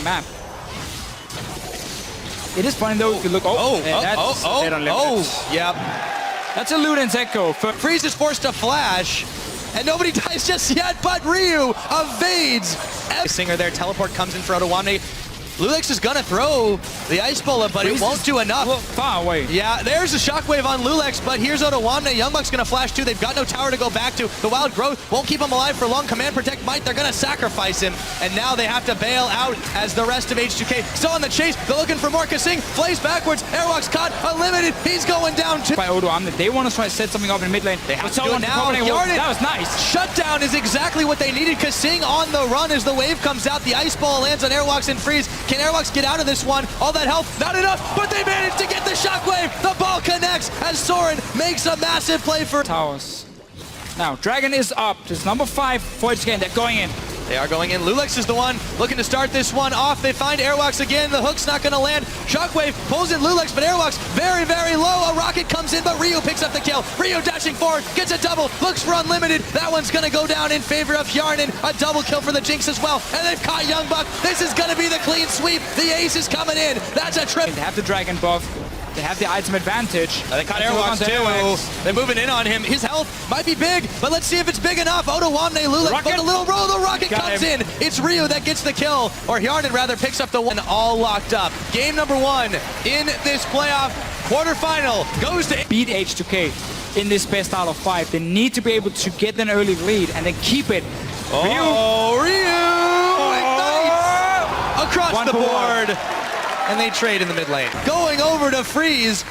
map. It is funny though if you look. Yep. That's a Luden's Echo. Freeze is forced to flash, and nobody dies just yet, but Ryu evades. Singer there, teleport comes in for Otawamne. Lulex is gonna throw the Ice Bullet, but it won't do enough. Far away. Yeah, there's a shockwave on Lulex, but here's Otawamne. Youngbuck's gonna flash too. They've got no tower to go back to. The Wild Growth won't keep him alive for long. Command Protect might. They're gonna sacrifice him, and now they have to bail out as the rest of H2k still on the chase. They're looking for more. Kasing flays backwards. Airwalk's caught. Unlimited. He's going down too. By Otawamne, they want to try to set something up in mid lane. They have to do it now. That was nice. Shutdown is exactly what they needed. Kasing on the run as the wave comes out. The Ice Ball lands on Airwalks and Freeze. Can Airwalks get out of this one? All that health, not enough, but they managed to get the shockwave. The ball connects as Soren makes a massive play for towers. Now, Dragon is up. It's number 5 for H2k. They're going in. They are going in. Lulex is the one looking to start this one off. They find Airwalks again. The hook's not going to land. Shockwave pulls in Lulex, but Airwalks very, very low. A rocket comes in, but Ryu picks up the kill. Ryu dashing forward, gets a double, looks for Unlimited. That one's going to go down in favor of Hjarnan. A double kill for the Jinx as well. And they've caught Youngbuck. This is going to be the clean sweep. The ace is coming in. That's a trip. They have the Dragon buff. They have the item advantage. They caught Airwalks too. They're moving in on him. His health might be big, but let's see if it's big enough. Otawamne, Lulex, but the little roll, the rocket comes in. It's Ryu that gets the kill, or Hjarnan rather picks up the one. All locked up. Game number 1 in this playoff quarterfinal goes to beat H2k in this best out of 5. They need to be able to get an early lead and then keep it. Ryu ignites across the board. And they trade in the mid lane. Going over to Freeze.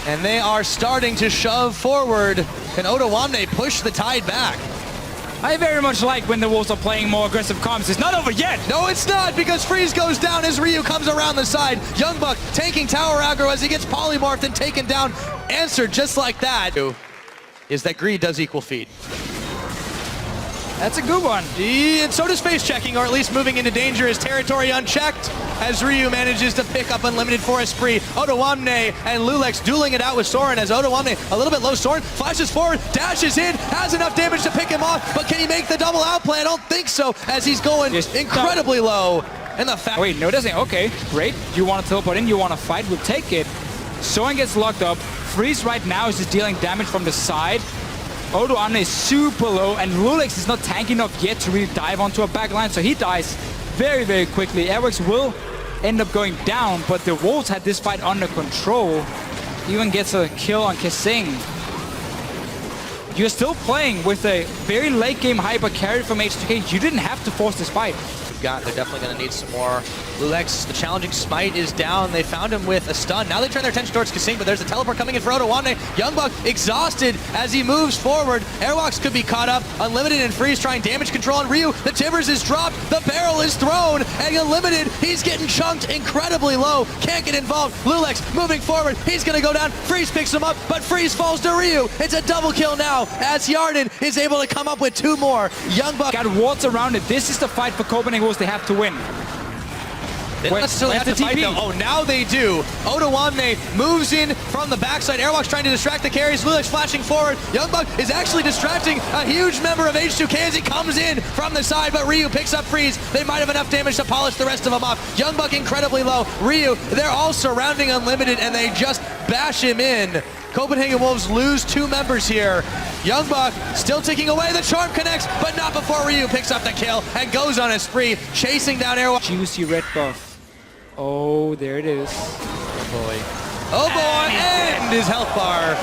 And they are starting to shove forward. Can Otawamne push the tide back? I very much like when the Wolves are playing more aggressive comms. It's not over yet. No, it's not, because Freeze goes down as Ryu comes around the side. Youngbuck taking tower aggro as he gets polymorphed and taken down. Answered just like that. Is that greed does equal feed. That's a good one. And so does face checking, or at least moving into dangerous territory unchecked, as Ryu manages to pick up Unlimited for Esprit. Otawamne and Lulex dueling it out with Soren as Otawamne a little bit low. Soren flashes forward, dashes in, has enough damage to pick him off, but can he make the double outplay? I don't think so, as he's going incredibly low. And the fact— Wait, no, it doesn't. Okay, great. You want to teleport in, you want to fight, we'll take it. Soren gets locked up. Freeze right now is just dealing damage from the side. Otawamne is super low, and Lulex is not tanky enough yet to really dive onto a backline, so he dies very, very quickly. Airwalks will end up going down, but the Wolves had this fight under control. Even gets a kill on Kasing. You're still playing with a very late game hyper carry from H2k. You didn't have to force this fight. They're definitely going to need some more. Lulex, the challenging smite is down. They found him with a stun. Now they turn their attention towards Kasing, but there's a teleport coming in for Otawamne. Youngbuck exhausted as he moves forward. Airwalks could be caught up. Unlimited and Freeze trying damage control on Ryu. The Timbers is dropped. The barrel is thrown. And Unlimited, he's getting chunked incredibly low. Can't get involved. Lulex moving forward. He's going to go down. Freeze picks him up, but Freeze falls to Ryu. It's a double kill now as Hjarnan is able to come up with 2 more. Youngbuck got wards around it. This is the fight for Copenhagen Wolves. They have to win. They don't necessarily have to fight though. Oh, now they do. Otawamne moves in from the backside. Airwalk's trying to distract the carries. Lulex flashing forward. Youngbuck is actually distracting a huge member of H2k as he comes in from the side, but Ryu picks up Freeze. They might have enough damage to polish the rest of them off. Youngbuck incredibly low. Ryu, they're all surrounding Unlimited, and they just bash him in. Copenhagen Wolves lose 2 members here. Youngbuck still ticking away. The charm connects, but not before Ryu picks up the kill and goes on a spree, chasing down Airwalk. Juicy red buff. Oh, there it is. Oh boy. Oh boy, and his health bar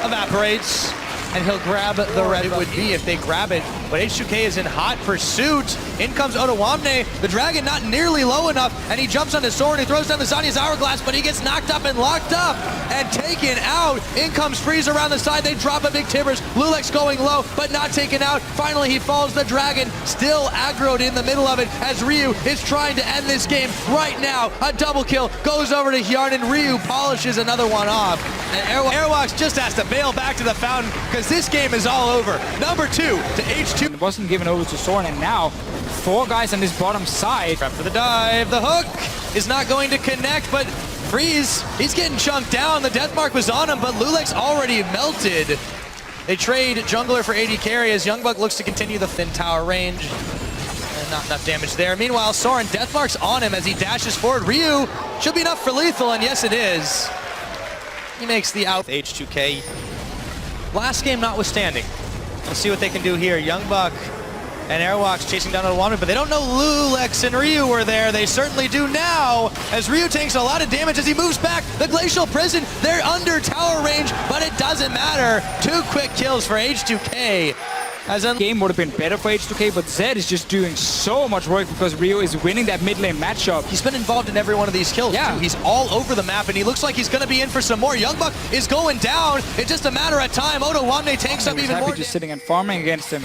evaporates. And he'll grab the red. It would be if they grab it, but H2k is in hot pursuit. In comes Otawamne. The Dragon not nearly low enough, and he jumps onto Soren. He throws down the Zanya's Hourglass, but he gets knocked up and locked up and taken out. In comes Freeze around the side. They drop a big Timbers. Lulex going low, but not taken out. Finally, he falls. The Dragon still aggroed in the middle of it as Ryu is trying to end this game right now. A double kill goes over to Hjarnan. Ryu polishes another one off. And Airwalks just has to bail back to the fountain, because this game is all over. Number 2 to H2. It wasn't given over to Soren, and now 4 guys on this bottom side. Prep for the dive. The hook is not going to connect, but Freeze, he's getting chunked down. The death mark was on him, but Lulex already melted. They trade jungler for AD carry as Youngbuck looks to continue the thin tower range. And Not enough damage there. Meanwhile, Soren, Deathmark's on him as he dashes forward. Ryu should be enough for lethal, and yes, it is. He makes the out. H2k. Last game notwithstanding. We'll see what they can do here. Youngbuck and Airwalks chasing down Owamne, but they don't know Lulex and Ryu were there. They certainly do now, as Ryu takes a lot of damage as he moves back. The Glacial Prison, they're under tower range, but it doesn't matter. 2 quick kills for H2k. Game would have been better for H2k, but Zed is just doing so much work because Ryu is winning that mid lane matchup. He's been involved in every one of these kills, too. He's all over the map, and he looks like he's going to be in for some more. Youngbuck is going down. It's just a matter of time. Owamne takes up even more. Just sitting and farming against him.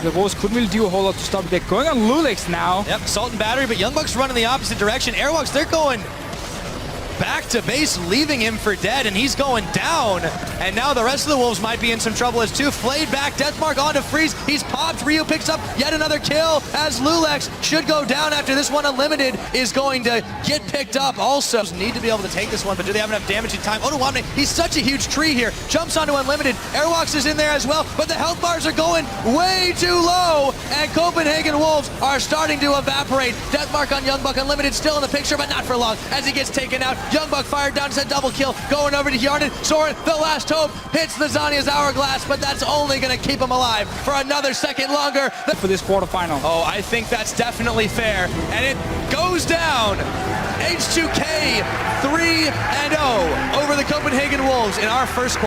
The Wolves couldn't really do a whole lot to stop it. They're going on Lulex now. Yep, Salt and Battery, but Youngbuck's running the opposite direction. Airwalks, they're going back to base, leaving him for dead, and he's going down. And now the rest of the Wolves might be in some trouble as two. Flayed back, Deathmark onto Freeze. He's popped. Ryu picks up yet another kill as Lulex should go down after this one. Unlimited is going to get picked up also. Need to be able to take this one, but do they have enough damage in time? Owamne, he's such a huge tree here. Jumps onto Unlimited. Airwalks is in there as well, but the health bars are going way too low, and Copenhagen Wolves are starting to evaporate. Deathmark on Youngbuck. Unlimited still in the picture, but not for long as he gets taken out. Youngbuck fired down, said double kill, going over to Hjarnan. Soren, the last hope, hits the Zanya's hourglass, but that's only going to keep him alive for another second longer. For this quarterfinal. Oh, I think that's definitely fair, and it goes down. H2k 3-0 over the Copenhagen Wolves in our first quarter.